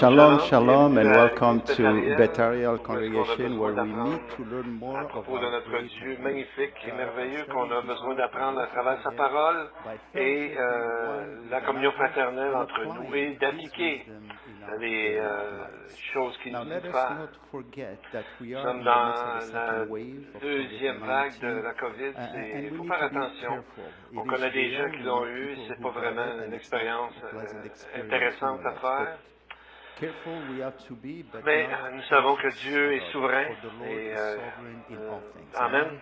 Shalom, Shalom, shalom, shalom, and bienvenue à welcome l'Église to Bethariel, Bethariel où est-ce qu'on a congregation besoin where we meet d'apprendre to learn à more of propos de our notre great Dieu and wonderful magnifique et God. Our merveilleux qu'on study a this besoin week we're d'apprendre à travers worshiping sa Him parole by et fellowshipping one la with communion another fraternelle and entre nous et applying His d'appliquer wisdom in our les daily lives. choses qu'il Now, nous dit let de us faire. not forget that we Nous are sommes in the midst of a dans la second wave of deuxième vague de COVID-19, la COVID. and Il we faut need faire to be attention. careful. On It is connaît des gens real. qui We l'ont know eu. people C'est who pas got vraiment it, and une it's not expérience a pleasant experience. We know intéressante à that. faire. Careful we have to be, but Mais not nous savons que cautious Dieu est about it, souverain for the Lord et is sovereign in all things. Amen. Amen.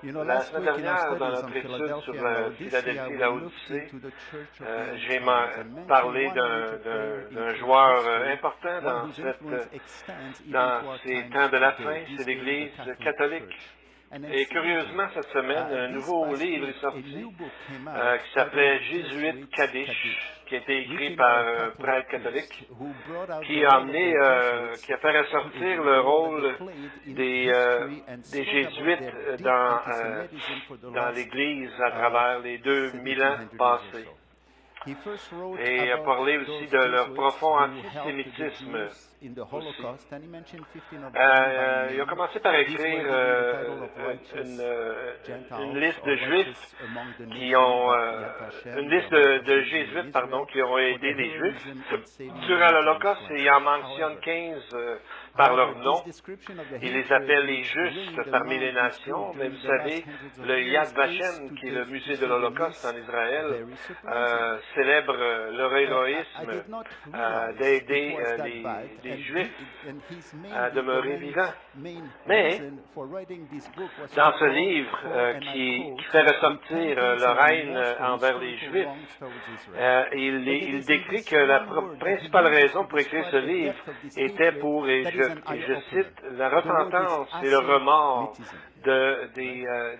You know, La last semaine week in our dernière, dans studies on notre étude sur Philadelphia and la Laodicea, Philadelphie et we looked Laodicée, into the church of the end j'ai times and mentioned parlé one major player in d'un church joueur history, important one whose influence extends even dans to our ces times temps de la today, fin, c'est this being the l'Église Catholic catholique. Church. And Et incidentally, curieusement, cette semaine, un this nouveau past livre week, est a sorti new book came out qui titled s'appelait Jésuite Jesuit Kaddish, qui a été écrit written by par a un Catholic prêtre priest catholique, who brought out the qui a role of amené, the Jesuits, qui a fait ressortir le the role that they rôle played in des, history, and des spoke about their Jésuites deep anti-Semitism for the dans last l'Église à travers les 2000 ans 1700 years or passés. so. He first wrote Et a about parlé aussi those de leur Jesuits profond who helped the antisémitisme Jews in the aussi. Holocaust, and he mentioned 15 of them by Il a name. commencé par These écrire were given the title of une, righteous une Gentiles liste or de Juifs righteous among the qui nations ont, that Yad une Vashem, the liste heart of de Judaism in Jésuites, pardon, Israel, qui ont for aidé their les Juifs heroism in saving durant many l'Holocauste, Jewish et il en lives. mentionne 15 par leur This nom. description of the Il les hatred appelle les which justes reigned parmi les among this group nations, mais during vous the last savez, hundreds of le years Yad is, Vashem, qui est le to musée de say the l'Holocauste en least, Israël, very surprising. célèbre leur I héroïsme did not realize it d'aider was that bad, les and, Juifs and his à main, demeurer vivants. main Mais reason for writing this book was to dans ce call livre for, and I qui quote, fait ressortir repentance leur and haine remorse for envers les historical Juifs, wrongs towards Israel. But it il is in décrit this que la one word that he principale uses raison to pour écrire describe ce the livre depth of this était hatred pour, that is an et je eye-opener. cite, la The word is repentance et le remords anti-Semitism.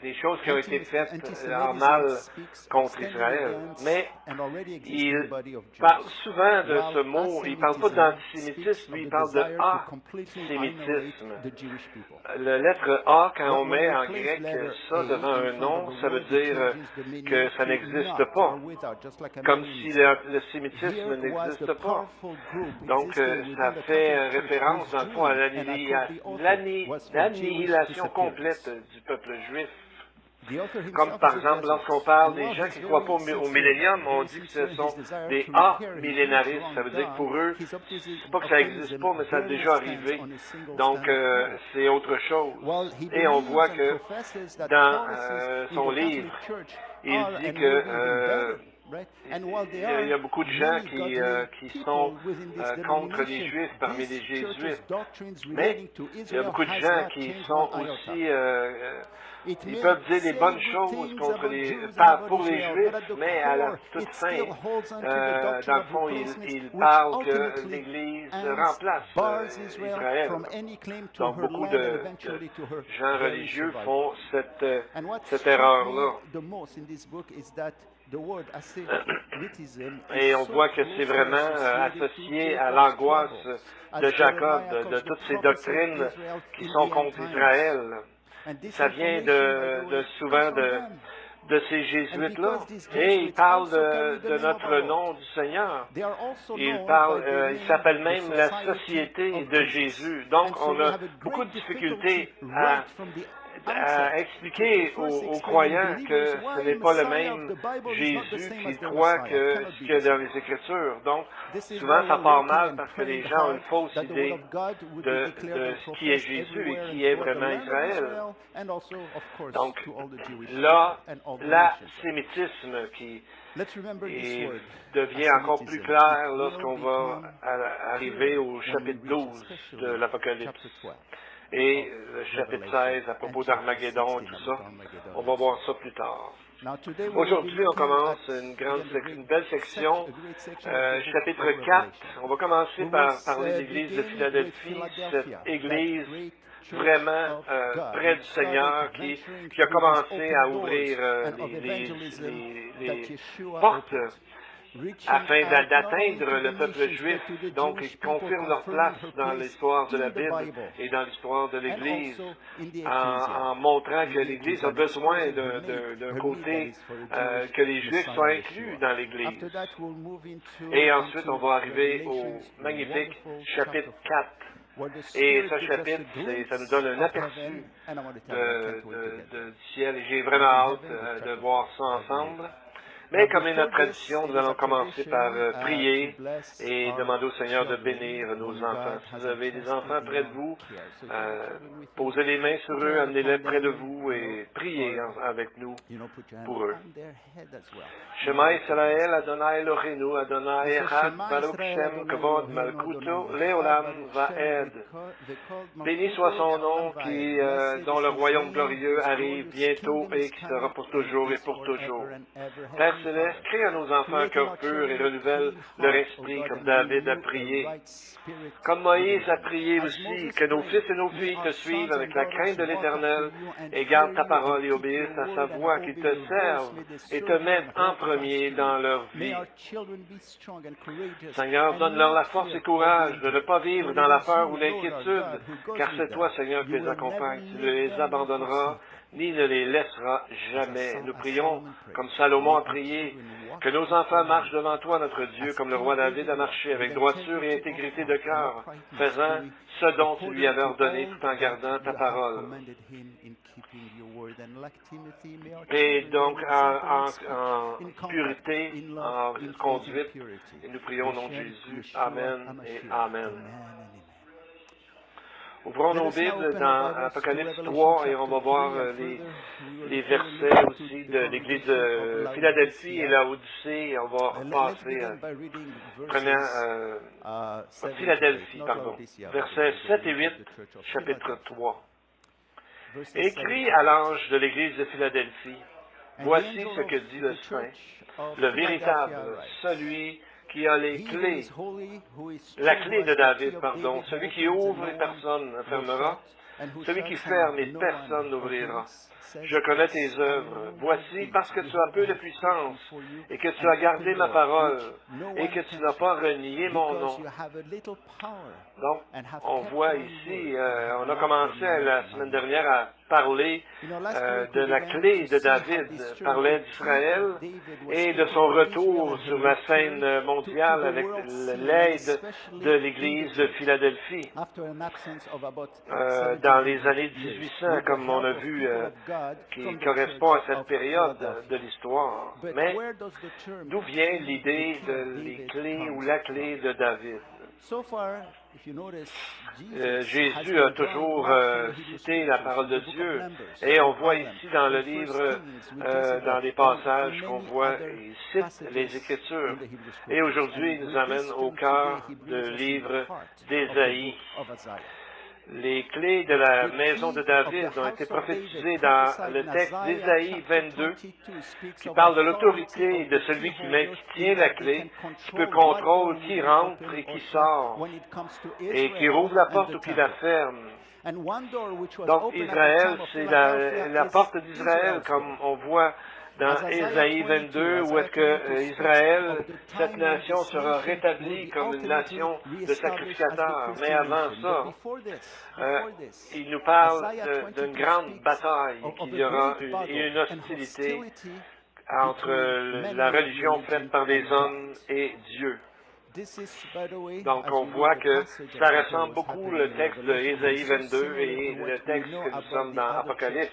des choses qui ont été faites en Anti-Semitism mal speaks of contre standing Israël. against Mais an already existing il body of parle Jews. souvent de ce While mot, il ne parle pas asemitism speaks d'antisémitisme, of il the parle de desire to completely annihilate asémitisme. the Jewish people. La lettre A, quand on When met we en place grec letter ça A devant in un front nom, of a ça veut word, it dire changes the meaning que ça to n'existe not pas, or without, just like comme si Arminianism. le sémitisme Here was the n'existe pas. powerful group Donc, existing ça within the fait Catholic Church référence, whose dans le fond, à dream, and I quote the author, was for Jewish l'annihilation complète disappearance. du peuple juif. The author Comme himself par is a exemple, Jesuit, lorsqu'on parle and des while gens he's qui ne croient pas very au sincere, millénium, on dit que ce in his sont desire des to repair his huge amillénaristes. Ça wrong veut dire que pour done, eux, his c'est pas que ça n'existe pas, mais ça a barely déjà stands arrivé. on a single Donc, stand of proof. c'est autre chose. While he Et on voit believes and que professes that dans policies in son the livre, Catholic Church il are dit and que will be even better, right? And while il there are y a beaucoup de gens many qui godly sont people within this contre les denomination, Juifs parmi les this church's Jésuites. doctrines Mais relating to il y a Israel beaucoup de has gens not qui changed sont one iota. aussi, It ils may peuvent dire les say bonnes good choses things contre about Jews and about pour les Israel, Juifs, but at the mais à la core, toute it fin, still holds on to the dans doctrine le of fond, replacements, il which parle que ultimately l'Église ends, remplace bars Israel Israël. from any claim to Donc her beaucoup land and de eventually to her gens very religieux survival. font And what cette struck me erreur-là. the most in this book is that the word asceticism Et is on so voit que c'est closely vraiment associated to associé à Jacob's l'angoisse troubles, de as Jacob, Jeremiah de calls the toutes ces prophecy of doctrines Israel qui in sont the end contre times. Israël. And this Ça vient information, by the way, souvent comes from them. de ces And Jésuites-là. because these Et il Jesuits parle also carry the de name of notre our nom Lord. du Seigneur. They are also Il known parle, by the il name, s'appelle the même la Society Société of de Jesus. Jésus. Donc, And so on we a have a beaucoup de great difficultés difficulty right from the à outset expliquer to first aux explain in croyants que believers ce why n'est pas le Messiah of même the Bible is not the Jésus same as qu'ils their croient Messiah. que Cannot ce be qu'il y a the dans same. les Écritures. Donc, This is souvent, why ça we're part working mal and parce que les praying gens ont hard une fausse that the word idée of God would be declared and de ce qui est professed Jésus et everywhere and qui est throughout the vraiment land of Israël. Israel, and also, of course, Donc, to all the Jewish là, people and all the nations. l'antisémitisme qui Let's remember this word, devient encore plus asceticism. clair It will lorsqu'on va become arriver clearer au when we chapitre reach 12 de especially l'Apocalypse. chapter 12 Et of le chapitre Revelation 16 à and propos chapter d'Armageddon et 16 tout ça. about Armageddon On va and so voir on. ça plus tard. Now today we will be Aujourd'hui, on looking commence at une belle section, a great section of the book chapitre of 4. Revelation. On va commencer We par will parler de l'église de begin with Philadelphie, cette Philadelphia, église that great church vraiment of God, près which du started Seigneur venturing qui a through these commencé à open doors ouvrir and of evangelism that les Yeshua portes opened. afin d'atteindre le peuple juif, donc ils confirment leur place dans l'histoire de la Bible et dans l'histoire de l'Église, en montrant que l'Église a besoin d'un côté que les Juifs soient inclus dans l'Église. Et ensuite, on va arriver au magnifique chapitre 4. Et ce chapitre, ça nous donne un aperçu du ciel. Et j'ai vraiment hâte de voir ça ensemble. Mais comme est notre tradition, nous allons commencer par prier et demander au Seigneur de bénir nos enfants. Si vous avez des enfants près de vous, posez les mains sur eux, amenez-les près de vous et priez avec nous pour eux. Shema Israël, Adonai Eloheinu, Adonai Echad, Baruch Shem, Kavod, Malkuto, Leolam, Vaed. Béni soit son nom dont le royaume glorieux arrive bientôt et qui sera pour toujours et pour toujours. Père Céleste, crée à nos enfants un cœur pur et renouvelle leur esprit comme David a prié. Comme Moïse a prié aussi, que nos fils et nos filles te suivent avec la crainte de l'Éternel et gardent ta parole et obéissent à sa voix, qu'ils te servent et te mettent en premier dans leur vie. Seigneur, donne-leur la force et courage de ne pas vivre dans la peur ou l'inquiétude, car c'est toi, Seigneur, qui les accompagne. Tu ne les abandonneras ni ne les laissera jamais. Nous prions, comme Salomon a prié, que nos enfants marchent devant toi, notre Dieu, comme le roi David a marché, avec droiture et intégrité de cœur, faisant ce dont tu lui avais ordonné tout en gardant ta parole. Et donc en purité, en conduite, et nous prions au nom de Jésus. Amen et Amen. Ouvrons nos Bibles dans Apocalypse 3 et on va voir les versets aussi de l'Église de Philadelphie et la Odyssée. Et on va passer à Philadelphie, versets 7 et 8, chapitre 3. Écrit à l'ange de l'Église de Philadelphie, voici ce que dit le Saint, le véritable, celui qui a les clés, la clé de David, pardon, celui qui ouvre et personne ne fermera, celui qui ferme et personne n'ouvrira. Je connais tes œuvres. Voici, parce que tu as peu de puissance, et que tu as gardé ma parole, et que tu n'as pas renié mon nom. Donc, on voit ici, on a commencé la semaine dernière à parler de la clé de David, parlait d'Israël et de son retour sur la scène mondiale avec l'aide de l'Église de Philadelphie. Dans les années 1800, comme on a vu, qui correspond à cette période de l'histoire. Mais d'où vient l'idée de les clés ou la clé de David? Jésus a toujours cité la parole de Dieu et on voit ici dans le livre, dans les passages qu'on voit, il cite les Écritures. Et aujourd'hui, il nous amène au cœur du livre d'Ésaïe. Les clés de la maison de David ont été prophétisées dans le texte d'Ésaïe 22, qui parle de l'autorité de celui qui tient la clé, qui peut contrôler qui rentre et qui sort, et qui rouvre la porte ou qui la ferme. Donc Israël, c'est la porte d'Israël, comme on voit dans Ésaïe 22, où est-ce que Israël, cette nation, sera rétablie comme une nation de sacrificateurs. Mais avant ça, il nous parle d'une grande bataille, qu'il y aura une hostilité entre la religion faite par les hommes et Dieu. Donc, on voit que ça ressemble beaucoup le texte de Ésaïe 22 et le texte que nous sommes dans Apocalypse.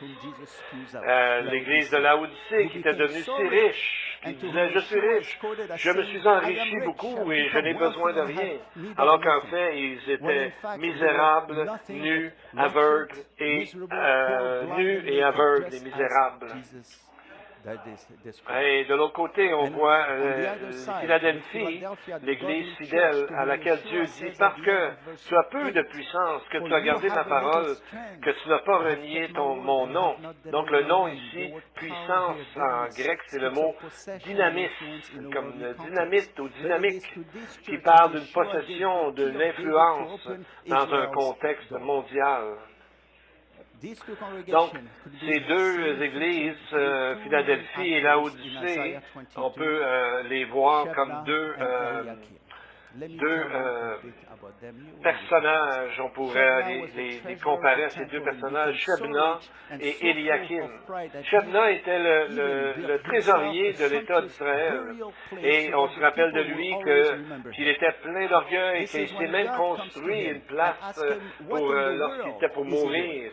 L'Église de la Odyssée qui était devenue si riche, qui disait « Je suis riche, je me suis enrichi beaucoup et je n'ai besoin de rien », alors qu'en fait, ils étaient misérables, nus, aveugles et aveugles, les misérables. Et de l'autre côté, on voit Philadelphie, l'Église fidèle à laquelle Dieu dit, parce que tu as peu de puissance, que tu as gardé ma parole, que tu n'as pas renié mon nom. Donc le nom ici, puissance en grec, c'est le mot dynamisme, comme dynamite ou dynamique, qui parle d'une possession, d'une influence dans un contexte mondial. Donc, ces deux églises, Philadelphie et Laodicée, on peut les voir comme deux personnages, on pourrait les comparer à ces deux personnages, Shebna et Eliakim. Shebna était le trésorier de l'État d'Israël, et on se rappelle de lui qu'il était plein d'orgueil, qu'il s'est même construit une place lorsqu'il était pour mourir.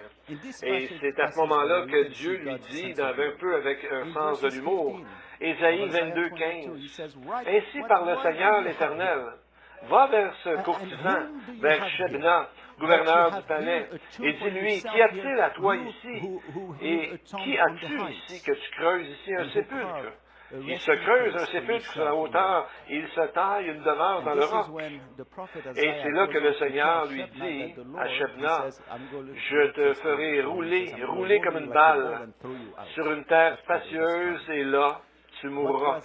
Et c'est à ce moment-là que Dieu lui dit, un peu avec un sens de l'humour, Ésaïe 22, 15, « Ainsi par le Seigneur l'Éternel, va vers ce courtisan, vers Shebna, gouverneur du palais, et dis-lui, qu'y a-t-il à toi ici? Et qui as-tu ici que tu creuses ici un sépulcre? Il se creuse un sépulcre sur la hauteur, et il se taille une demeure dans le roc. » Et c'est là que le Seigneur lui dit à Shebna, « Je te ferai rouler comme une balle sur une terre spacieuse, et là, tu mourras. »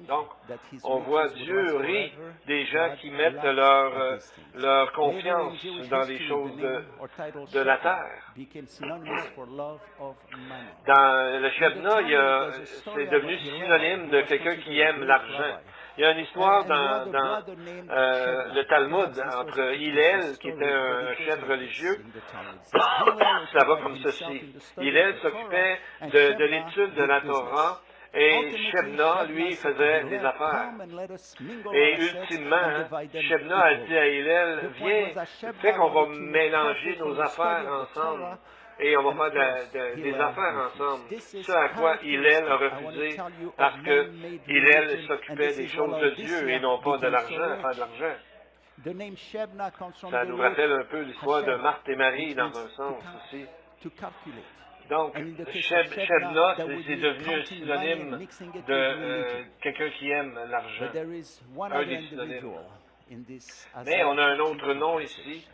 Donc, on voit Dieu rit des gens qui mettent leur confiance dans les choses de la terre. Dans le Shebna, c'est devenu synonyme de quelqu'un qui aime l'argent. Il y a une histoire dans le Talmud entre Hillel, qui était un chef religieux, ça va comme ceci. Hillel s'occupait de l'étude de la Torah, et Shebna, lui, faisait des affaires. Et ultimement, Shebna a dit à Hillel, viens, fais qu'on va mélanger nos affaires ensemble. Et on va faire des affaires ensemble. Ce à quoi Hillel a refusé, parce que Hillel s'occupait des choses de Dieu et non pas de l'argent, faire de l'argent. Ça nous rappelle un peu l'histoire de Marthe et Marie dans un sens aussi. Donc, Shebna, c'est devenu un synonyme de quelqu'un qui aime l'argent. Un des synonymes. Mais on a un autre nom ici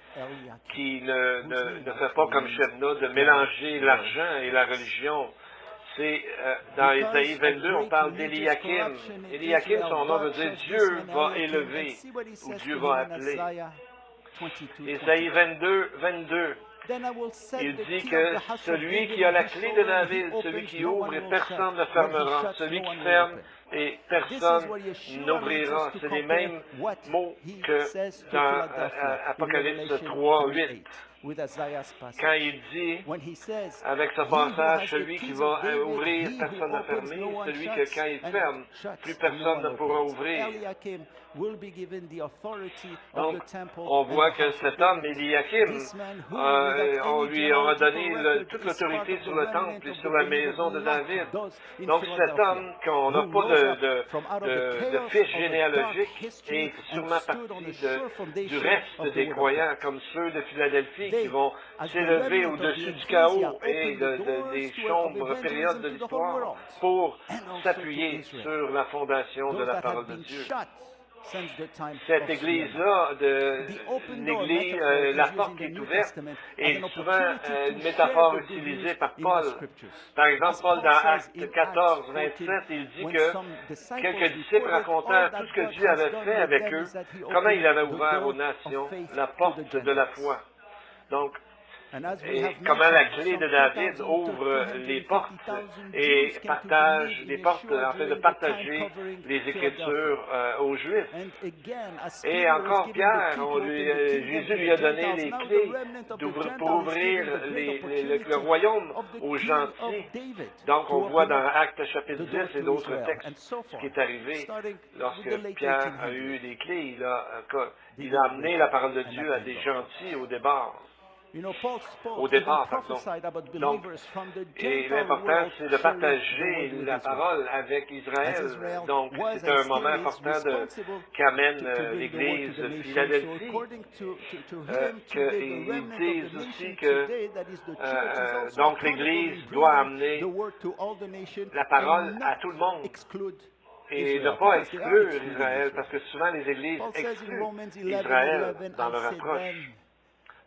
qui ne fait pas comme Shebna de mélanger l'argent et la religion. C'est dans Ésaïe 22, on parle d'Eliakim. Eliakim, son nom veut dire Dieu va élever ou Dieu va appeler. Ésaïe 22, 22. Il dit que celui qui a la clé de David, celui qui ouvre et personne ne fermera, celui qui ferme et personne n'ouvrira. C'est les mêmes mots que dans Apocalypse 3, 8. Quand il dit, avec ce passage, celui qui va ouvrir, personne ne fermer, celui que quand il ferme, plus personne ne pourra ouvrir. Donc, on voit que cet homme, Eliakim, on lui aura donné toute l'autorité sur le temple et sur la maison de David. Donc, cet homme, qu'on n'a pas de fiche généalogique, est sûrement partie du reste des croyants, comme ceux de Philadelphie, qui vont s'élever au-dessus du chaos et des sombres périodes de l'histoire pour s'appuyer sur la fondation de la parole de Dieu. Cette église-là, l'église, la porte est ouverte, est souvent une métaphore utilisée par Paul. Par exemple, Paul, dans Actes 14, 27, il dit que quelques disciples racontant tout ce que Dieu avait fait avec eux, comment il avait ouvert aux nations la porte de la foi. Donc, et comment la clé de David ouvre les portes et partage les portes, en fait, de partager les Écritures aux Juifs. Et encore Pierre, Jésus lui a donné les clés pour ouvrir le royaume aux gentils. Donc, on voit dans Actes chapitre 10 et d'autres textes ce qui est arrivé lorsque Pierre a eu les clés. Il a amené la parole de Dieu à des gentils au départ. Donc, et l'important, c'est de partager la parole avec Israël. Donc, c'est un moment important qu'amène l'Église de Philadelphie. Ils disent aussi que donc l'Église doit amener la parole à tout le monde et ne pas exclure Israël, parce que souvent les Églises excluent Israël dans leur approche.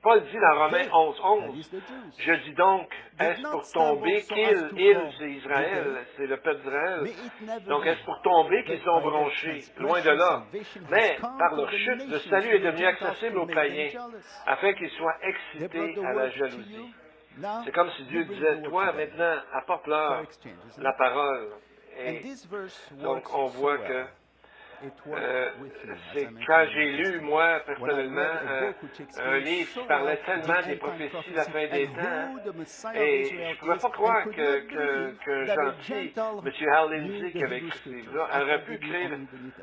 Paul dit dans Romains 11:11, je dis donc, est-ce pour tomber ils, c'est Israël, c'est le peuple d'Israël. Donc, est-ce pour tomber qu'ils ont bronché? Loin de là. Mais, par leur chute, le salut est devenu accessible aux païens, afin qu'ils soient excités à la jalousie. C'est comme si Dieu disait, toi, maintenant, apporte-leur la parole. Et donc, on voit que c'est quand j'ai lu, moi, personnellement, un livre qui parlait tellement des prophéties de la fin des temps, et je ne pouvais pas croire qu'un gentil, M. Hal Lindsey, qui avait écrit ce livre-là, aurait pu écrire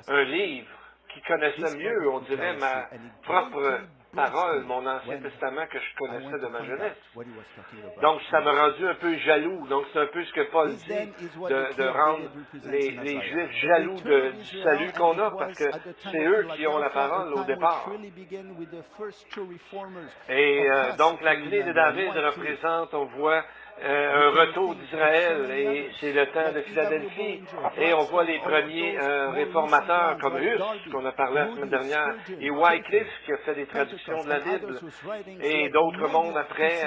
un livre qui connaissait mieux, on dirait, ma propre parole, mon Ancien Testament que je connaissais de ma jeunesse. Donc, ça m'a rendu un peu jaloux. Donc, c'est un peu ce que Paul dit, de rendre les Juifs jaloux du salut qu'on a, parce que c'est eux qui ont la parole au départ. Et donc, la clé de David représente, on voit, un retour d'Israël, et c'est le temps de Philadelphie, et on voit les premiers réformateurs comme Hus, qu'on a parlé la semaine dernière, et Wycliffe, qui a fait des traductions de la Bible, et d'autres mondes après,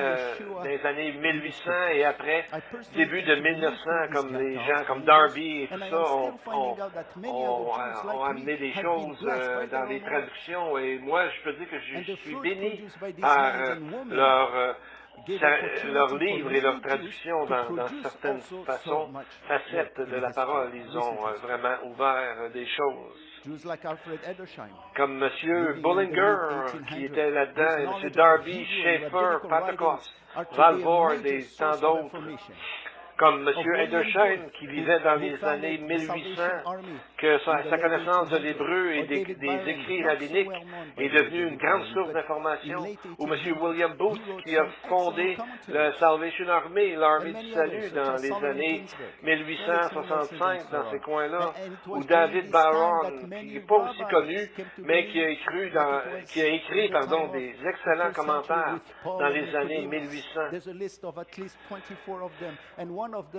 dans les années 1800 et après, début de 1900, comme les gens comme Darby et tout ça, ont amené des choses dans les traductions, et moi, je peux dire que je suis béni par leurs livres et leurs traductions dans certaines facettes de la parole. Ils ont vraiment ouvert des choses. Comme M. Bullinger, qui était là-dedans, et M. Darby, Schaeffer, Pentecost, Valvord et tant d'autres. Comme M. Edersheim, qui vivait dans les années 1800, que sa connaissance de l'hébreu et des écrits rabbiniques est devenue une grande source d'information, ou M. William Booth, qui a fondé le Salvation Army, l'armée du salut, dans les années 1865, dans ces coins-là, ou David Byron, qui n'est pas aussi connu, mais qui a écrit des excellents commentaires dans les années 1800.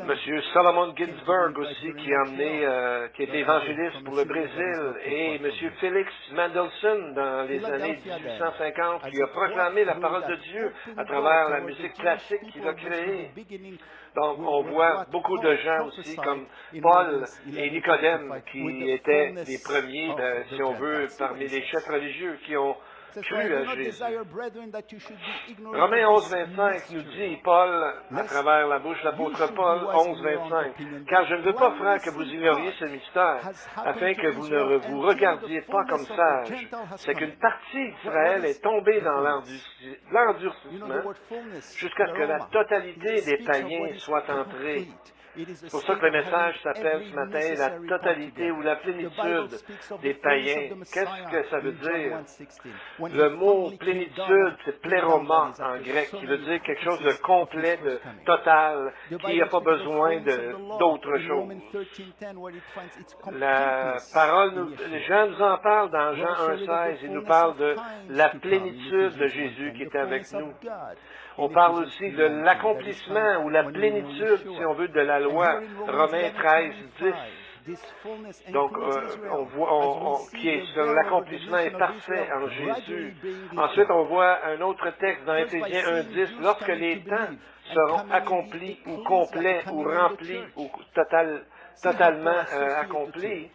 Monsieur Solomon Ginsburg aussi, qui était évangéliste pour le Brésil, et Monsieur Félix Mendelssohn dans les années 1850, qui a proclamé la parole de Dieu à travers la musique classique qu'il a créée. Donc, on voit beaucoup de gens aussi, comme Paul et Nicodème, qui étaient les premiers, si on veut, parmi les chefs religieux qui ont cru à Jésus. Romains 11:25 nous dit, Paul, à travers la bouche de l'apôtre Paul, 11:25, « Car je ne veux pas, frère, que vous ignoriez ce mystère, afin que vous ne vous regardiez pas comme sages. C'est qu'une partie d'Israël est tombée dans l'endurcissement jusqu'à ce que la totalité des païens soit entrée. » C'est pour ça que le message s'appelle ce matin la totalité ou la plénitude des païens. Qu'est-ce que ça veut dire? Le mot plénitude, c'est pléroma en grec, qui veut dire quelque chose de complet, de total, qui n'a pas besoin d'autre chose. La parole, Jean nous en parle dans Jean 1,16, il nous parle de la plénitude de Jésus qui était avec nous. On parle aussi de l'accomplissement ou la plénitude, si on veut, de la loi, Romains 13:10. Donc, on voit qui est sur l'accomplissement est parfait en Jésus. Ensuite, on voit un autre texte dans Éphésiens 1:10, lorsque les temps seront accomplis ou complets ou remplis ou totalement accomplis.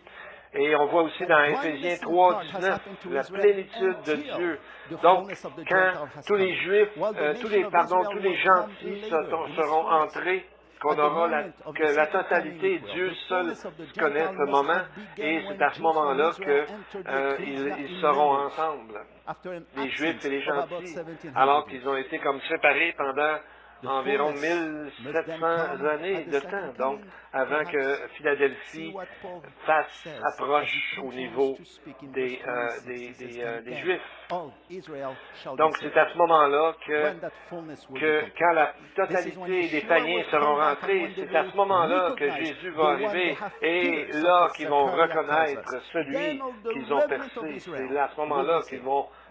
Et on voit aussi dans Éphésiens 3:19, la plénitude de Dieu. Donc, quand tous les Juifs, tous les gentils seront entrés, qu'on aura que la totalité, Dieu seul connaît ce moment, et c'est à ce moment-là qu'ils seront ensemble, les Juifs et les gentils, alors qu'ils ont été comme séparés pendant environ 1700 années de temps, donc avant que Philadelphie approche au niveau des Juifs. Donc c'est à ce moment-là que quand la totalité des païens seront rentrés, c'est à ce moment-là que Jésus va arriver, et là qu'ils vont reconnaître celui qu'ils ont percé. C'est à ce moment-là qu'ils vont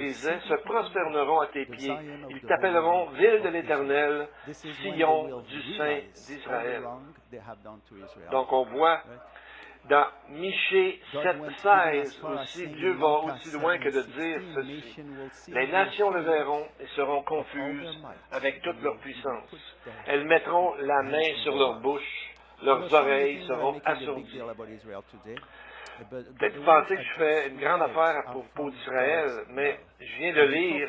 brisaient se prosterneront à tes pieds. Ils t'appelleront ville de l'Éternel, Sion du Saint d'Israël. Donc on voit Dans Michée 7,16 aussi, Dieu va aussi loin que de dire ceci. Les nations le verront et seront confuses avec toute leur puissance. Elles mettront la main sur leur bouche, leurs oreilles seront assourdies. Peut-être que vous pensez que je fais une grande affaire à propos d'Israël, mais je viens de lire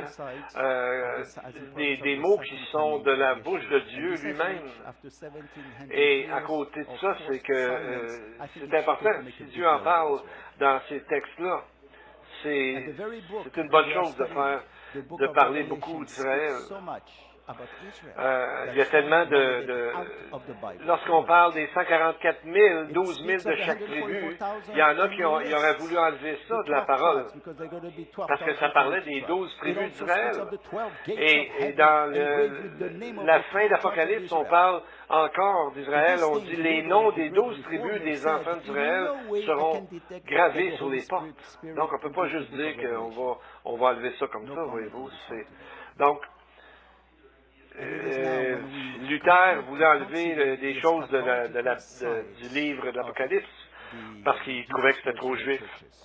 des mots qui sont de la bouche de Dieu lui-même. Et à côté de ça, c'est que c'est important. Si Dieu en parle dans ces textes-là, c'est une bonne chose de parler beaucoup d'Israël. Il y a tellement lorsqu'on parle des 144 000, 12 000 de chaque tribu, il y en a qui auraient voulu enlever ça de la parole, parce que ça parlait des 12 tribus d'Israël. Et dans la fin d'Apocalypse, on parle encore d'Israël, on dit les noms des 12 tribus des enfants d'Israël seront gravés sur les portes. Donc, on ne peut pas juste dire qu'on va enlever ça comme ça, voyez-vous. Donc, Luther voulait enlever des choses du livre de l'Apocalypse parce qu'il trouvait que c'était trop juif.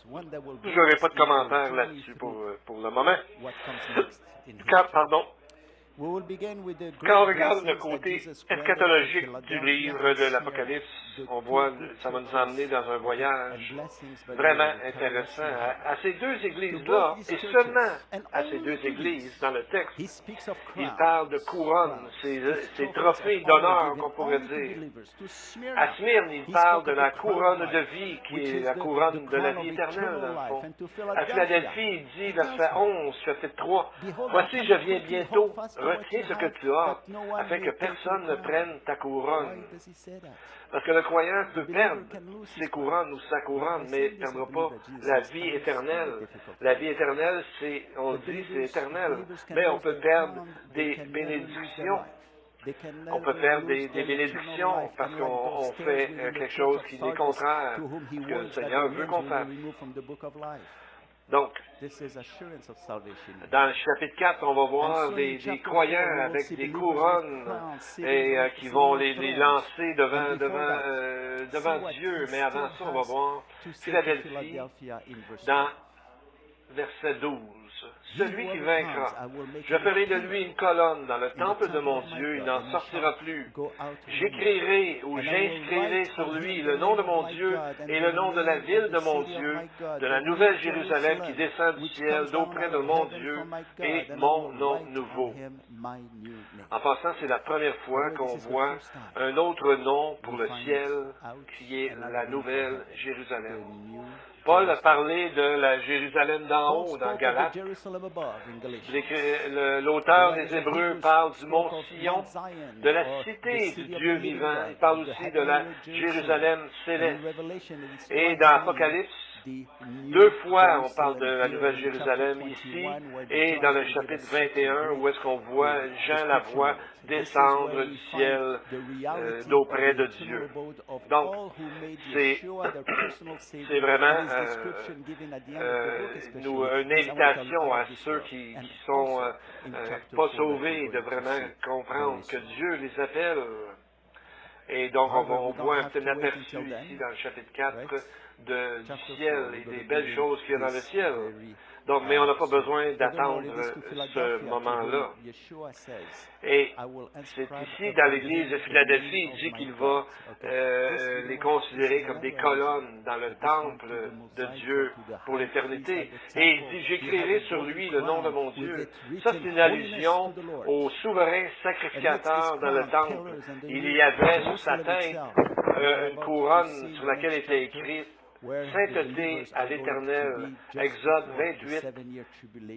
Je n'aurai pas de commentaire là-dessus pour le moment. Quand on regarde le côté eschatologique du livre de l'Apocalypse, on voit, ça va nous emmener dans un voyage vraiment intéressant à ces deux églises-là, et seulement à ces deux églises dans le texte. Il parle de couronne, ces trophées d'honneur qu'on pourrait dire. À Smyrne, il parle de la couronne de vie, qui est la couronne de la vie éternelle, dans le fond. À Philadelphie, il dit, verset 11, chapitre 3, « Voici, je viens bientôt. Retiens ce que tu as, afin que personne ne prenne ta couronne. » Parce que le croyant peut perdre ses couronnes ou sa couronne, mais il ne perdra pas la vie éternelle. La vie éternelle, on dit, c'est éternel. Mais on peut perdre des bénédictions. On peut perdre des bénédictions parce qu'on fait quelque chose qui est contraire à ce que le Seigneur veut qu'on fasse. Donc, dans le chapitre 4, on va voir des croyants avec des couronnes et qui vont les lancer devant Dieu. Mais avant ça, on va voir Philadelphie dans verset 12. Celui qui vaincra, je ferai de lui une colonne dans le temple de mon Dieu, il n'en sortira plus. J'écrirai ou j'inscrirai sur lui le nom de mon Dieu et le nom de la ville de mon Dieu, de la nouvelle Jérusalem qui descend du ciel d'auprès de mon Dieu et mon nom nouveau. En passant, c'est la première fois qu'on voit un autre nom pour le ciel qui est la nouvelle Jérusalem. Paul a parlé de la Jérusalem d'en haut dans Galates. L'auteur des Hébreux parle du mont Sion, de la cité du Dieu vivant. Il parle aussi de la Jérusalem céleste. Et dans Apocalypse, deux fois, on parle de la Nouvelle Jérusalem ici et dans le chapitre 21 où est-ce qu'on voit Jean la voix descendre du ciel d'auprès de Dieu. Donc, c'est vraiment une invitation à ceux qui sont pas sauvés de vraiment comprendre que Dieu les appelle. Et donc, on voit un petit aperçu ici dans le chapitre 4 du ciel et des belles choses qu'il y a dans le ciel. Donc, mais on n'a pas besoin d'attendre ce moment-là. Et c'est ici, dans l'Église de Philadelphie, il dit qu'il va les considérer comme des colonnes dans le temple de Dieu pour l'éternité. Et il dit, j'écrirai sur lui le nom de mon Dieu. Ça, c'est une allusion au souverain sacrificateur dans le temple. Il y avait sur sa tête une couronne sur laquelle était écrite sainteté à l'Éternel, Exode 28,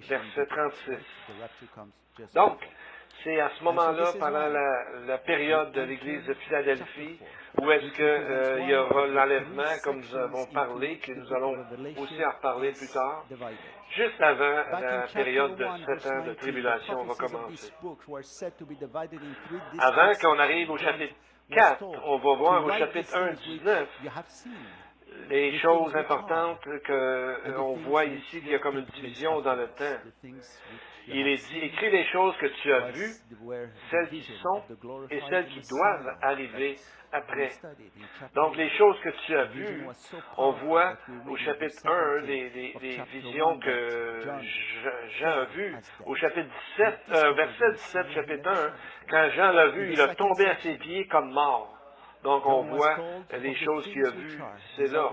verset 36. Donc, c'est à ce moment-là, pendant la période de l'Église de Philadelphie, où est-ce qu'il y aura l'enlèvement, comme nous avons parlé, que nous allons aussi en reparler plus tard. Juste avant la période de 7 ans de tribulation va commencer. Avant qu'on arrive au chapitre 4, on va voir au chapitre 1, 19, les choses importantes qu'on voit ici, qu'il y a comme une division dans le temps. il est dit, écris les choses que tu as vues, celles qui sont et celles qui doivent arriver après. Donc, les choses que tu as vues, on voit au chapitre 1 des visions que Jean a vues. Au chapitre 17, verset 17, chapitre 1, quand Jean l'a vu, il a tombé à ses pieds comme mort. Donc, on voit les choses qu'il a vues, c'est là.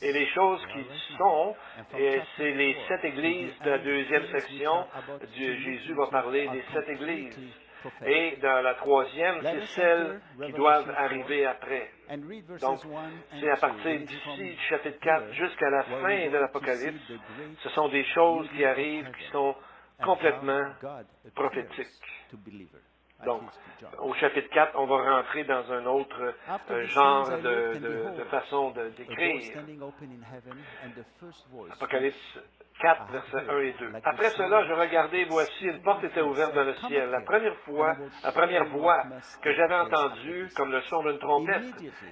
Et les choses qui sont, c'est les 7 églises de la deuxième section. Jésus va parler des 7 églises. Et dans la troisième, c'est celles qui doivent arriver après. Donc, c'est à partir d'ici, du chapitre 4, jusqu'à la fin de l'Apocalypse, ce sont des choses qui arrivent qui sont complètement prophétiques. Donc, au chapitre 4, on va rentrer dans un autre genre de façon d'écrire. Apocalypse 4, versets 1 et 2. Après cela, je regardais, voici, une porte était ouverte dans le ciel. La première voix que j'avais entendue, comme le son d'une trompette,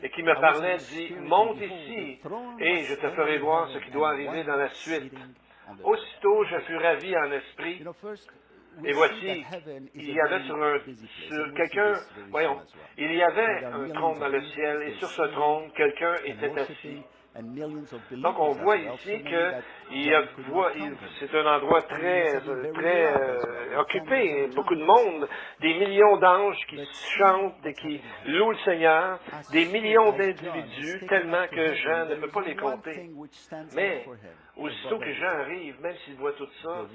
et qui me parlait, dit, monte ici, et je te ferai voir ce qui doit arriver dans la suite. Aussitôt, je fus ravi en esprit. Et voici, il y avait sur quelqu'un, voyons, il y avait un trône dans le ciel, et sur ce trône, quelqu'un était assis. Donc, on voit ici que c'est un endroit très occupé, beaucoup de monde, des millions d'anges qui chantent et qui louent le Seigneur, des millions d'individus, tellement que Jean ne peut pas les compter. Mais, aussitôt que Jean arrive, même s'il voit tout ça,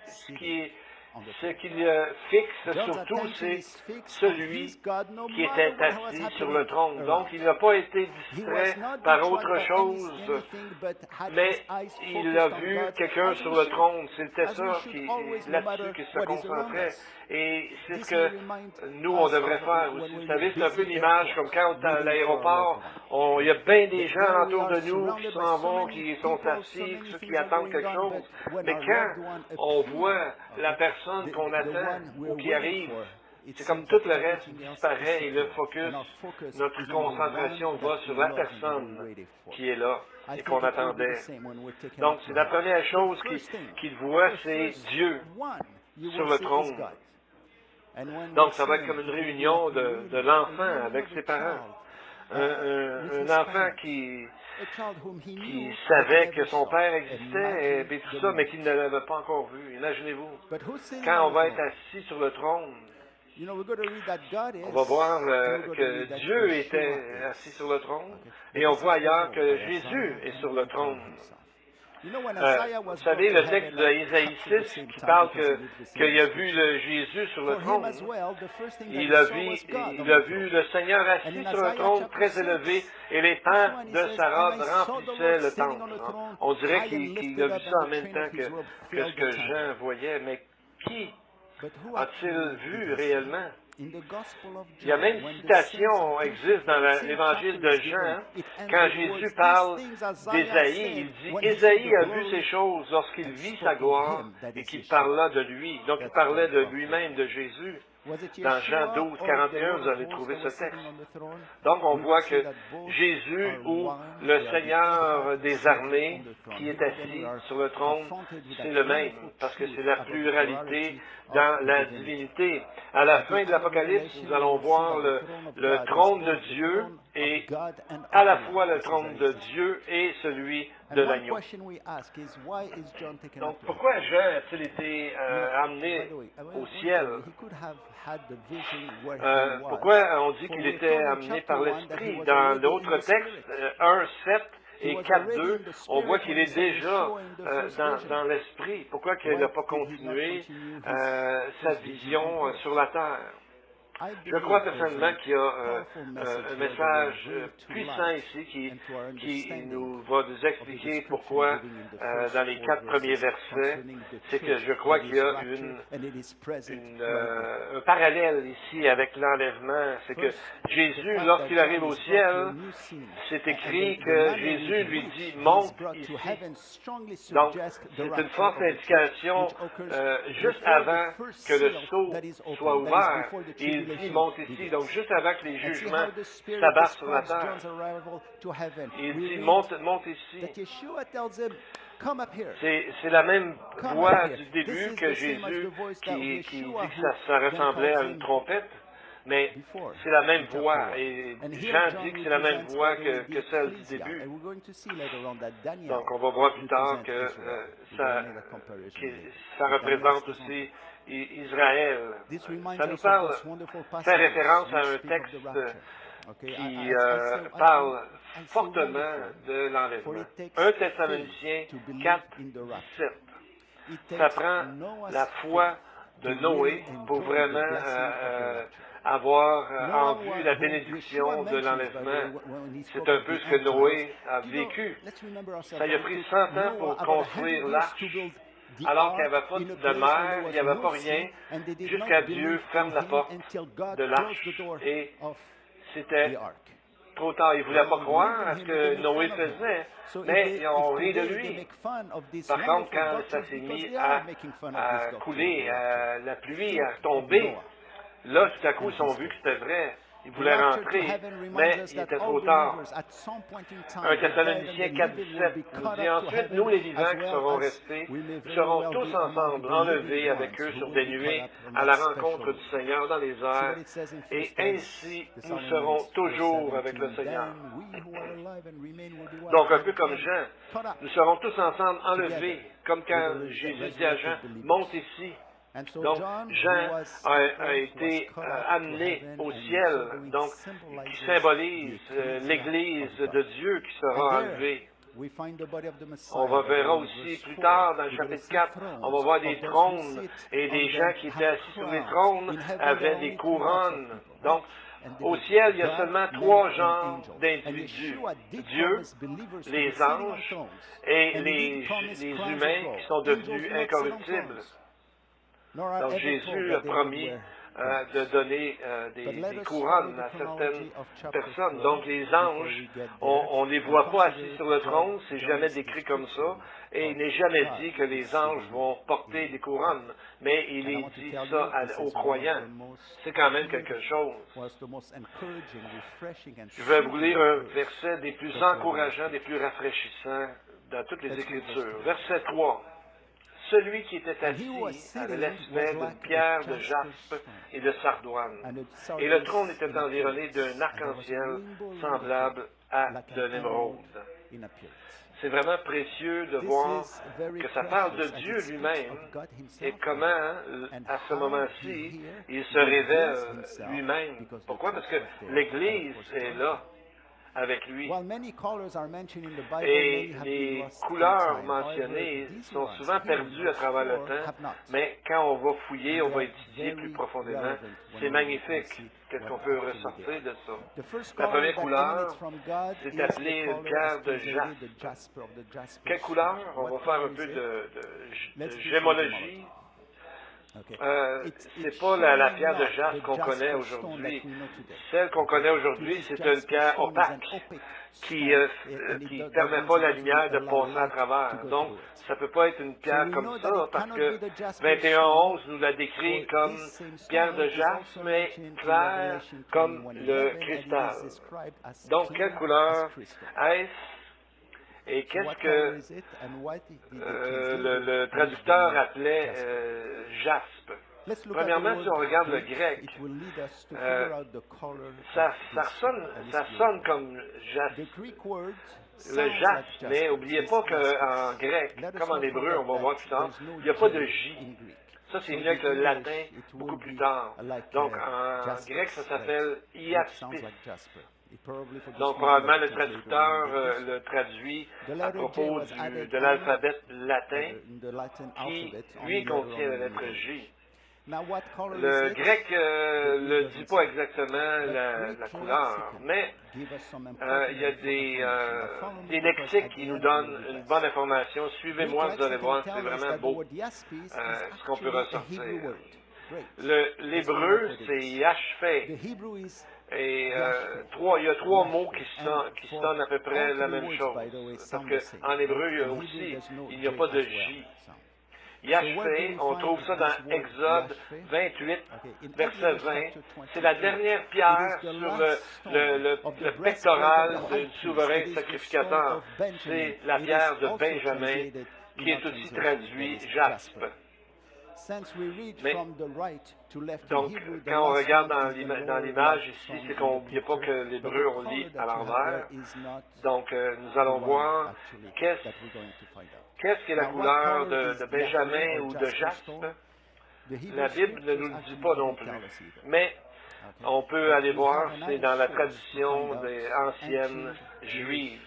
ce qu'il fixe surtout, c'est celui qui était assis sur le trône. Donc, il n'a pas été distrait par autre chose, mais il a vu quelqu'un sur le trône. C'était ça là-dessus qu'il se concentrait. Et c'est ce que nous, on devrait faire aussi. Vous savez, c'est un peu l'image comme quand à l'aéroport, il y a bien des gens autour de nous qui s'en vont, qui sont assis, ceux qui attendent quelque chose. Mais quand on voit la personne qu'on attend ou qui arrive, c'est comme tout le reste disparaît et le focus, notre concentration va sur la personne qui est là et qu'on attendait. Donc, c'est la première chose qu'il voit, c'est Dieu sur le trône. Donc, ça va être comme une réunion de l'enfant avec ses parents. Un enfant qui savait que son père existait et tout ça, mais qui ne l'avait pas encore vu. Imaginez-vous, quand on va être assis sur le trône, on va voir que Dieu était assis sur le trône, et on voit ailleurs que Jésus est sur le trône. Vous savez, le texte d'Ésaïe 6 qui parle qu'il a vu Jésus sur le trône. Il a vu le Seigneur assis sur un trône très élevé et les pans de sa robe remplissaient le temple. On dirait qu'il a vu ça en même temps que ce que Jean voyait, mais qui a-t-il vu réellement? Il y a même une citation existe dans l'évangile de Jean, quand Jésus parle d'Ésaïe, il dit « Ésaïe a vu ces choses lorsqu'il vit sa gloire et qu'il parla de lui. » Donc il parlait de lui-même, de Jésus. Dans Jean 12, 41, vous allez trouver ce texte. Donc, on voit que Jésus ou le Seigneur des armées qui est assis sur le trône, c'est le même, parce que c'est la pluralité dans la divinité. À la fin de l'Apocalypse, nous allons voir le trône de Dieu et à la fois le trône de Dieu et celui de l'agneau. Donc, pourquoi Jean a-t-il été amené au ciel? Pourquoi on dit qu'il était amené par l'Esprit? Dans d'autres textes, 1:7 et 4:2, on voit qu'il est déjà dans l'Esprit. Pourquoi qu'il n'a pas continué sa vision sur la terre? Je crois personnellement qu'il y a un message puissant ici qui nous va nous expliquer pourquoi dans les 4 premiers versets, c'est que je crois qu'il y a un parallèle ici avec l'enlèvement. C'est que Jésus, lorsqu'il arrive au ciel, c'est écrit que Jésus lui dit « monte ici ». Donc, c'est une forte indication juste avant que le sceau soit ouvert. Il dit monte ici, donc juste avant que les jugements s'abattent sur la terre. Il dit monte ici. come up here. C'est la même voix du début que Jésus qui dit que ça ressemblait à une trompette, mais c'est la même voix. Et Jean dit que c'est la même voix que celle du début. Donc on va voir plus tard que ça représente aussi Israël. Ça nous fait référence à un texte qui parle fortement de l'enlèvement. 1 Thessaloniciens 4, 17. Ça prend la foi de Noé pour vraiment avoir en vue la bénédiction de l'enlèvement. C'est un peu ce que Noé a vécu. Ça lui a pris 100 ans pour construire l'arche, alors qu'il n'y avait pas de mer, il n'y avait pas rien, jusqu'à Dieu ferme la porte de l'arche et c'était trop tard. Ils ne voulaient pas croire à ce que Noé faisait, mais ils ont ri de lui. Par contre, quand ça s'est mis à couler, la pluie a tombé, là, tout à coup, ils ont vu que c'était vrai. Ils voulaient rentrer, mais il était trop tard. 1 Thessaloniciens 4, 17 nous dit ensuite, nous les vivants qui serons restés, serons tous ensemble enlevés avec eux sur des nuées à la rencontre du Seigneur dans les airs, et ainsi nous serons toujours avec le Seigneur. Donc, un peu comme Jean, nous serons tous ensemble enlevés, comme quand Jésus dit à Jean, monte ici. Donc, Jean a été amené au ciel, donc qui symbolise l'Église de Dieu qui sera enlevée. On va verra aussi plus tard dans le chapitre 4, on va voir des trônes et des gens qui étaient assis sur les trônes avaient des couronnes. Donc, au ciel, il y a seulement 3 genres d'individus. Dieu, les anges et les humains qui sont devenus incorruptibles. Donc Jésus a promis de donner des couronnes à certaines personnes. Donc les anges, on ne les voit pas assis sur le trône, c'est jamais décrit comme ça, et il n'est jamais dit que les anges vont porter des couronnes, mais il est dit ça aux croyants. C'est quand même quelque chose. Je vais vous lire un verset des plus encourageants, des plus rafraîchissants dans toutes les Écritures. Verset 3. Celui qui était assis avait l'aspect d'une pierre de jaspe et de sardoine, et le trône était environné d'un arc-en-ciel semblable à de l'émeraude. C'est vraiment précieux de voir que ça parle de Dieu lui-même et comment, à ce moment-ci, il se révèle lui-même. Pourquoi? Parce que l'Église est là avec lui. Et les couleurs mentionnées sont souvent perdues à travers le temps, mais quand on va fouiller, on va étudier plus profondément. C'est magnifique. Qu'est-ce qu'on peut ressortir de ça? La première couleur, c'est appelé une pierre de jaspe. Quelle couleur? On va faire un peu de gémologie. C'est pas la pierre de jaspe qu'on connaît aujourd'hui. Celle qu'on connaît aujourd'hui, c'est une pierre opaque qui permet pas la lumière de passer à travers. Donc, ça peut pas être une pierre comme ça, parce que 21.11 nous la décrit comme pierre de jaspe, mais claire comme le cristal. Donc, quelle couleur est-ce? Et qu'est-ce que le traducteur appelait jaspe? Premièrement, si on regarde le grec, ça sonne comme jaspe. Le jaspe, mais n'oubliez pas qu'en grec, comme en hébreu, on va voir plus tard, il n'y a pas de J. Ça, c'est venu avec le latin beaucoup plus tard. Donc, en grec, ça s'appelle iaspis. Donc, probablement, le traducteur le traduit à propos de l'alphabet latin qui, lui, contient la lettre J. Le grec ne dit pas exactement la couleur, mais il y a des lexiques qui nous donnent une bonne information. Suivez-moi, vous allez voir, c'est vraiment beau ce qu'on peut ressortir. L'hébreu, c'est yashphé. Et il y a 3 mots qui sonnent à peu près la même chose. Parce qu'en hébreu, aussi, il n'y a pas de J. Yashvé, on trouve ça dans Exode 28, verset 20. C'est la dernière pierre sur le pectoral du souverain sacrificateur. C'est la pierre de Benjamin, qui est aussi traduit jaspe. Mais, donc, quand on regarde dans l'image ici, c'est qu'on n'oublie pas que l'hébreu, on lit à l'envers. Donc, nous allons voir qu'est-ce qu'est la couleur de Benjamin ou de jaspe. La Bible ne nous le dit pas non plus. Mais, on peut aller voir, c'est dans la tradition des anciennes juives.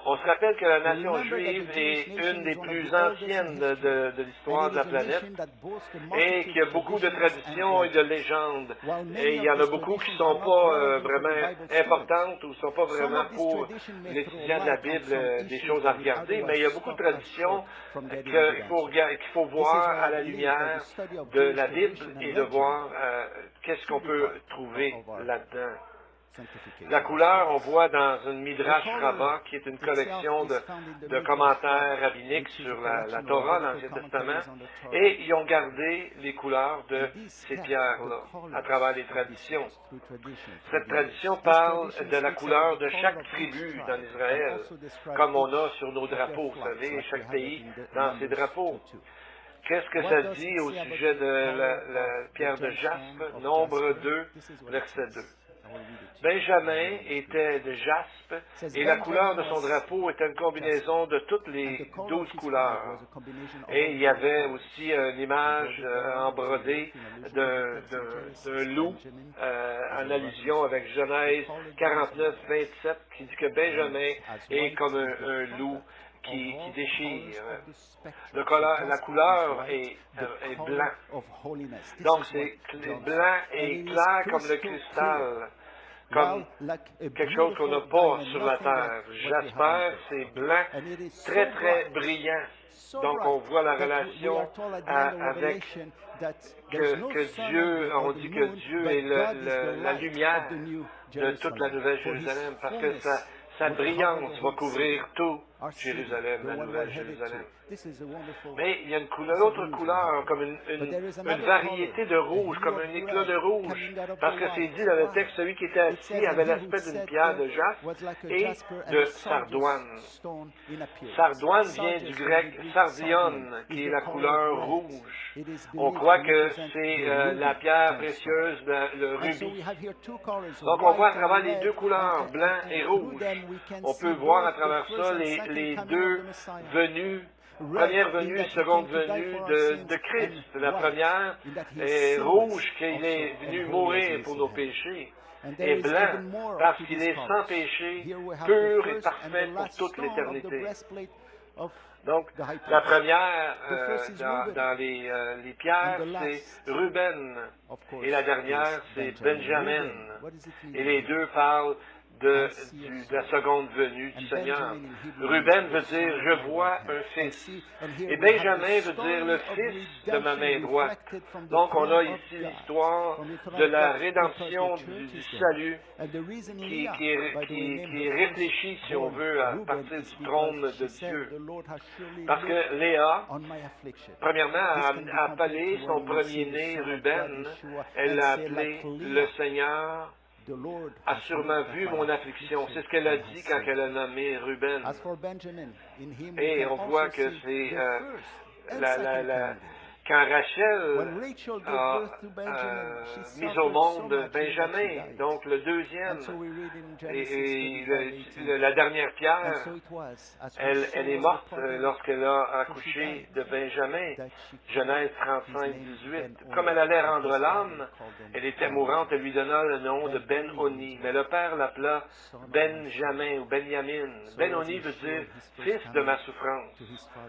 On se rappelle que la nation juive est une des plus anciennes de l'histoire de la planète et qu'il y a beaucoup de traditions et de légendes. Et il y en a beaucoup qui ne sont pas vraiment importantes ou ne sont pas vraiment pour l'étudiant de la Bible des choses à regarder, mais il y a beaucoup de traditions qu'il faut voir à la lumière de la Bible et de voir qu'est-ce qu'on peut trouver là-dedans. La couleur, on voit dans une Midrash Rabbah, qui est une collection de commentaires rabbiniques sur la Torah, l'Ancien Testament, et ils ont gardé les couleurs de ces pierres-là à travers les traditions. Cette tradition parle de la couleur de chaque tribu dans Israël, comme on a sur nos drapeaux, vous savez, chaque pays dans ses drapeaux. Qu'est-ce que ça dit au sujet de la pierre de jaspe? Nombre 2, verset 2. Benjamin était de jaspe et la couleur de son drapeau était une combinaison de toutes les 12 couleurs. Et il y avait aussi une image en brodé d'un loup en allusion avec Genèse 49, 27 qui dit que Benjamin est comme un loup qui déchire. La couleur est blanc. Donc c'est blanc et clair comme le cristal, comme quelque chose qu'on n'a pas sur la terre. Jasper, c'est blanc, très très brillant. Donc on voit la relation avec que Dieu, on dit que Dieu est la lumière de toute la Nouvelle Jérusalem, parce que sa brillance va couvrir tout Jérusalem, la Nouvelle Jérusalem. Mais il y a une autre couleur, comme une variété de rouge, comme un éclat de rouge, parce que c'est dit dans le texte, celui qui était assis avait l'aspect d'une pierre de jaspe et de sardoine. Sardoine vient du grec sardion, qui est la couleur rouge. On croit que c'est la pierre précieuse, le rubis. Donc on voit à travers les deux couleurs, blanc et rouge. On peut voir à travers ça les deux venues, première venue, seconde venue de Christ. La première est rouge, qu'il est venu mourir pour nos péchés, et blanc, parce qu'il est sans péché, pur et parfait pour toute l'éternité. Donc, la première dans les pierres, c'est Ruben, et la dernière, c'est Benjamin. Et les deux parlent de la seconde venue du Seigneur. Ruben veut dire « je vois un fils ». Et Benjamin veut dire « le fils de ma main droite ». Donc on a ici l'histoire de la rédemption du salut qui est réfléchie, si on veut, à partir du trône de Dieu. Parce que Léa, premièrement, a appelé son premier-né Ruben, elle l'a appelé le Seigneur a sûrement vu mon affliction. C'est ce qu'elle a dit quand elle a nommé Ruben. Et on voit que c'est quand Rachel a mis au monde Benjamin, donc le deuxième, et la dernière pierre, elle est morte lorsqu'elle a accouché de Benjamin, Genèse 35, 18. Comme elle allait rendre l'âme, elle était mourante, elle lui donna le nom de Ben-Oni, mais le père l'appela Benjamin ou Benjamin. Ben-Oni veut dire « fils de ma souffrance »,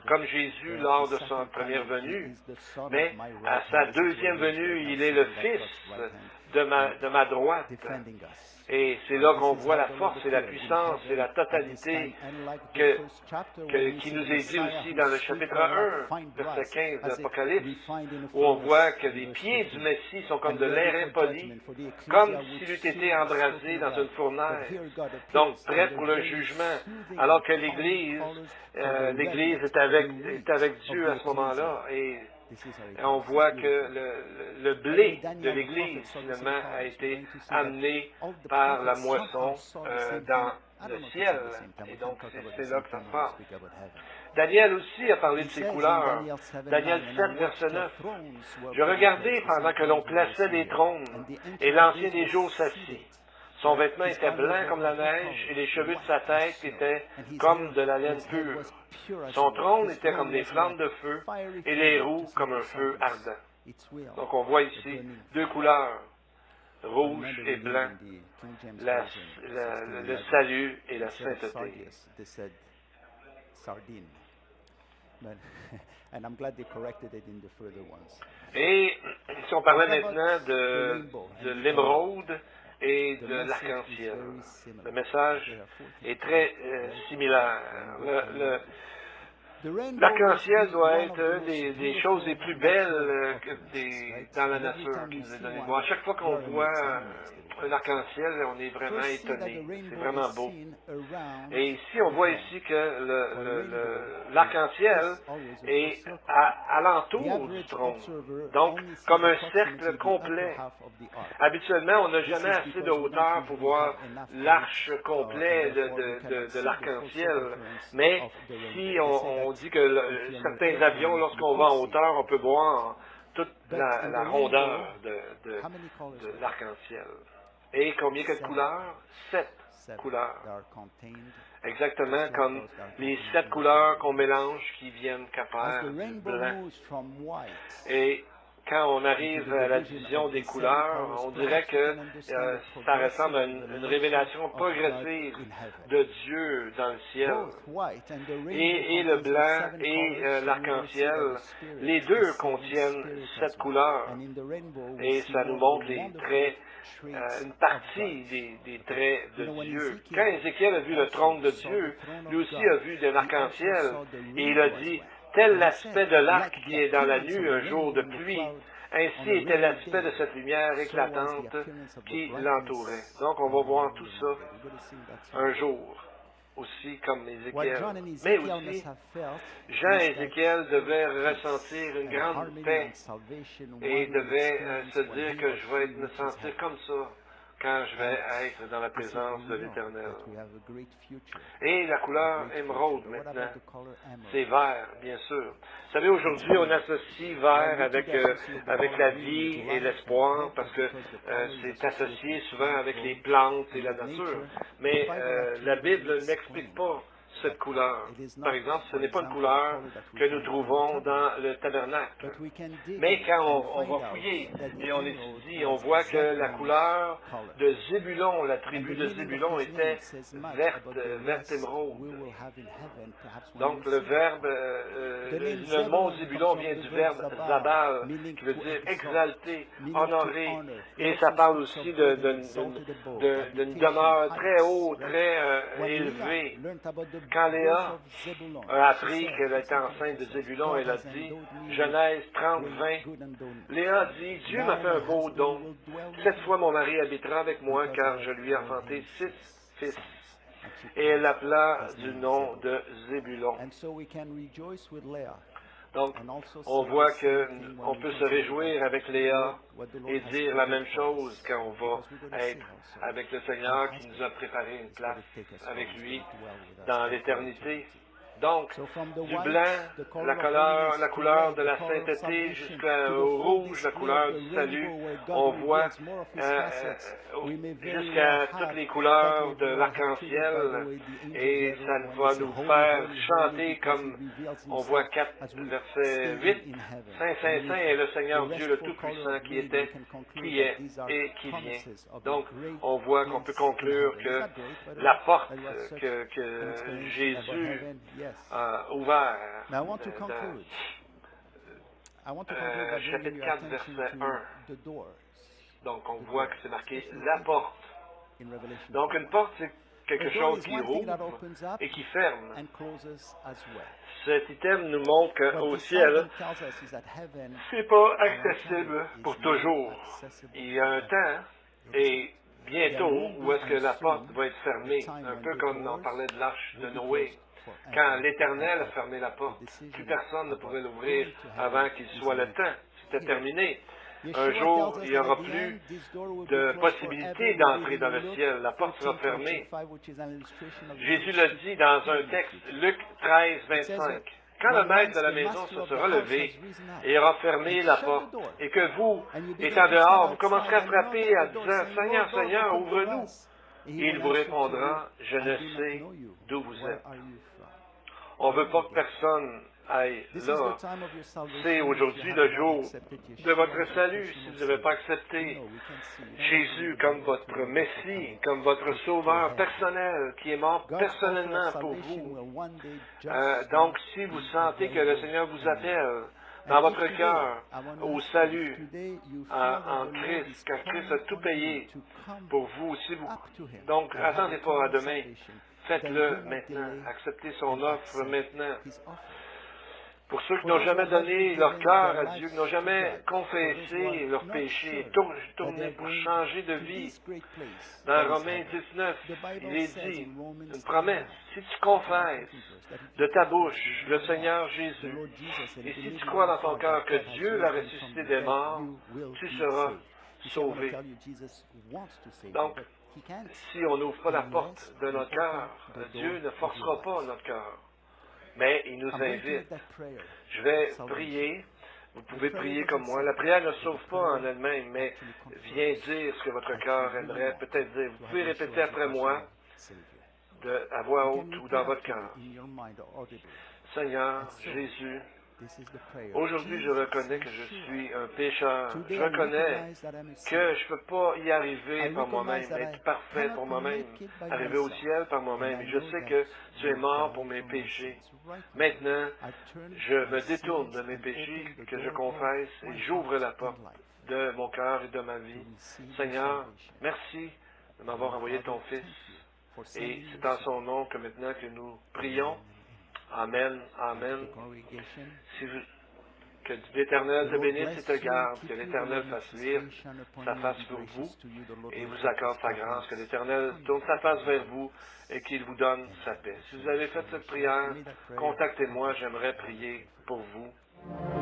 comme Jésus lors de sa première venue. Mais à sa deuxième venue, il est le fils de ma droite. defending us. Et c'est là qu'on voit la force et la puissance et la totalité qui nous est dit aussi dans le chapitre 1, verset 15 de l'Apocalypse, où on voit que les pieds du Messie sont comme de l'air impoli, comme s'il eût été embrasé dans une fournaise, donc prêt pour le jugement, alors que l'Église est avec Dieu à ce moment-là. Et on voit que le blé de l'Église, finalement, a été amené par la moisson dans le ciel. Et donc, c'est là que ça se passe. Daniel aussi a parlé de ses couleurs. Daniel 7, verset 9. Je regardais pendant que l'on plaçait les trônes, et l'ancien des jours s'assit. Son vêtement était blanc comme la neige, et les cheveux de sa tête étaient comme de la laine pure. Son trône était comme des flammes de feu, et les roues comme un feu ardent. Donc on voit ici deux couleurs, rouge et blanc, le salut et la sainteté. Et si on parlait maintenant de l'émeraude et de l'arc-en-ciel, le message est très similaire. L'arc-en-ciel doit être une des choses les plus belles dans la nature qui nous est donnée. Bon, à chaque fois qu'on voit un arc-en-ciel, on est vraiment étonné. C'est vraiment beau. Et ici, on voit ici que l'arc-en-ciel est à l'entour du trône. Donc, comme un cercle complet. Habituellement, on n'a jamais assez de hauteur pour voir l'arche complet de l'arc-en-ciel. Mais si on dit que certains avions, lorsqu'on va en hauteur, on peut voir toute la rondeur de l'arc-en-ciel. Et combien de couleurs? 7 couleurs. Exactement comme les 7 couleurs qu'on mélange qui viennent qu'à faire du blanc. Et quand on arrive à la division des couleurs, on dirait que ça ressemble à une révélation progressive de Dieu dans le ciel. Et le blanc et l'arc-en-ciel, les deux contiennent 7 couleurs. Et ça nous montre les traits, une partie des traits de Dieu. Quand Ézéchiel a vu le trône de Dieu, lui aussi a vu de l'arc-en-ciel, et il a dit, tel l'aspect de l'arc qui est dans la nuit un jour de pluie, ainsi était l'aspect de cette lumière éclatante qui l'entourait. Donc on va voir tout ça un jour, aussi comme Ézéchiel. Mais aussi, Jean et Ézéchiel devaient ressentir une grande paix et devaient se dire que je vais me sentir comme ça quand je vais être dans la présence de l'Éternel. Et la couleur émeraude maintenant, c'est vert, bien sûr. Vous savez, aujourd'hui, on associe vert avec la vie et l'espoir, parce que c'est associé souvent avec les plantes et la nature. Mais la Bible n'explique pas cette couleur. Par exemple, ce n'est pas une couleur que nous trouvons dans le tabernacle. Mais quand on va fouiller et on étudie, on voit que la couleur de Zébulon, la tribu de Zébulon, était verte émeraude. Donc le verbe, le mot Zébulon vient du verbe Zabal, qui veut dire exalté, honoré. Et ça parle aussi d'une demeure très haute, très élevée. Quand Léa a appris qu'elle était enceinte de Zébulon, elle a dit, Genèse 30-20, Léa dit, Dieu m'a fait un beau don. Cette fois, mon mari habitera avec moi, car je lui ai enfanté 6 fils. Et elle l'appela du nom de Zébulon. Donc, on voit qu'on peut se réjouir avec Léa et dire la même chose quand on va être avec le Seigneur qui nous a préparé une place avec lui dans l'éternité. Donc, du blanc, la couleur de la sainteté jusqu'au rouge, la couleur du salut, on voit jusqu'à toutes les couleurs de l'arc-en-ciel, et ça va nous faire chanter comme on voit 4, verset 8, Saint, Saint, Saint est le Seigneur Dieu le Tout-Puissant qui était, qui est et qui vient. Donc, on voit qu'on peut conclure que la porte que Jésus ouvert chapitre 4, verset 1. Donc, on voit que c'est marqué la porte. in Revelation Donc, 4. une porte, c'est quelque A door chose is qui one thing that rouvre opens up et qui ferme. and closes as well. Cet item nous montre What qu'au this ciel, sign tells us is that heaven c'est pas for all time accessible pour is not toujours. accessible Il y a un forever. temps et bientôt où est-ce que la porte soon va être a fermée, time un when peu the comme on doors parlait de l'arche de will be Noé. closed forever Quand and l'Éternel a ever. fermé la The porte, decision plus personne ne about pouvait l'ouvrir going to avant heaven qu'il is soit le made temps. C'était here. terminé. Un Yeshua jour, tells us il n'y that aura at the plus end, this door will be de closed possibilité forever. We d'entrer read dans in le Luke ciel. La porte sera 14, fermée. 25, which is an illustration of the Jésus church le dit dans un to texte, come. Luc 13, It says, 25. Quand le when maître once de la the maison master se of the sera house levé has risen up et aura fermé and la shut porte, the door, et que vous, and you begin étant to stand dehors, vous commencerez outside à and knock frapper at en the door, disant, saying, Seigneur, Lord, Lord, Seigneur, open for ouvre-nous. us. And he Il will vous answer to you, répondra, je I ne do not sais know you. d'où vous Where êtes. are you from? On ne veut pas Come que again. personne aille This is the là. time of your salvation. C'est If you aujourd'hui have le not jour accepted de Yeshua votre as your salut si personal vous n'avez pas Savior. accepté No, we can see. You don't have to Jésus read the comme Bible votre to know that you're Messie, coming comme votre to Sauveur heaven. personnel, qui est mort God's offer of personnellement pour salvation vous. will one day just Donc, not si vous be sentez que le available Seigneur vous anymore. appelle And dans if votre today, cœur I want to au ask you, salut if today you feel en that the Lord Christ, is car Christ a calling tout on you payé to come pour vous, si vous. up to Him Donc, and have attendez pas à eternal demain. salvation, then Faites-le do not maintenant. delay Acceptez son and offre accept maintenant. His offer. Pour ceux qui For n'ont those jamais who have donné given leur cœur their à lives Dieu, qui n'ont to jamais God, for those who confessé are leurs not péchés, sure that tourné they're pour going changer de to vie, this great place dans that is Romains heaven. 19, The Bible il est says dit, in Romans une 10:9, promesse, si tu that's an confesses important verse, that if de you ta confess bouche with le your Seigneur mouth the Jésus, Lord Jesus and et si believe tu in crois your dans ton heart cœur that que God has Dieu l'a raised him from ressuscité the des dead, morts, you will tu be seras saved. You see, I want to sauvé. tell you, Jesus wants to save you, Donc, but He can't si on n'ouvre pas la porte unless de you notre open cœur, the Dieu door ne of your forcera pas life. notre cœur. Mais il nous I'm going to invite. make that prayer Je of vais salvation. prier. Vous The pouvez prayer prier doesn't comme moi. save La prière ne you, but sauve the pas en prayer elle-même, mais actually vient confirms dire ce que votre that cœur you really aimerait want peut-être dire. Vous to have pouvez Yeshua répéter as your après moi, personal Savior. à voix You haute can ou repeat dans votre after me cœur. in your mind or audibly. Seigneur And so, Jésus, this is the prayer. aujourd'hui je Jesus, reconnais que je Yeshua, suis un pécheur. today Je I reconnais recognize that I'm a que sinner. je ne peux pas y I arriver par moi-même, recognize that I être parfait pour cannot moi-même, make it by arriver au myself. ciel par And moi-même. I Je know sais that que tu es you mort pour died mes for my péchés. sins. Right now, Maintenant, I turn je my me détourne sins de mes and péchés open the que je door confesse of my et j'ouvre heart la and porte life de mon cœur et de ma vie. to receive your Seigneur, salvation. merci de m'avoir envoyé ton Fils. Thank you for Et sending c'est your en Son. son nom que maintenant que nous prions. Amen. Amen. And Amen. to the congregation, Si vous- que l'Éternel the te Lord bénisse et bless te you and garde, keep que you. The l'Éternel Lord fasse makes his luire face shine upon sa you and face be sur gracious vous to you. The Lord et lift vous up his accorde sa grâce, que countenance l'Éternel upon tourne you sa face and vers be vous peace. et qu'il vous donne Amen. sa paix. Si vous avez fait cette prière, Pray that prayer. contactez-moi, Contact me. j'aimerais I will prier pray for you. pour vous.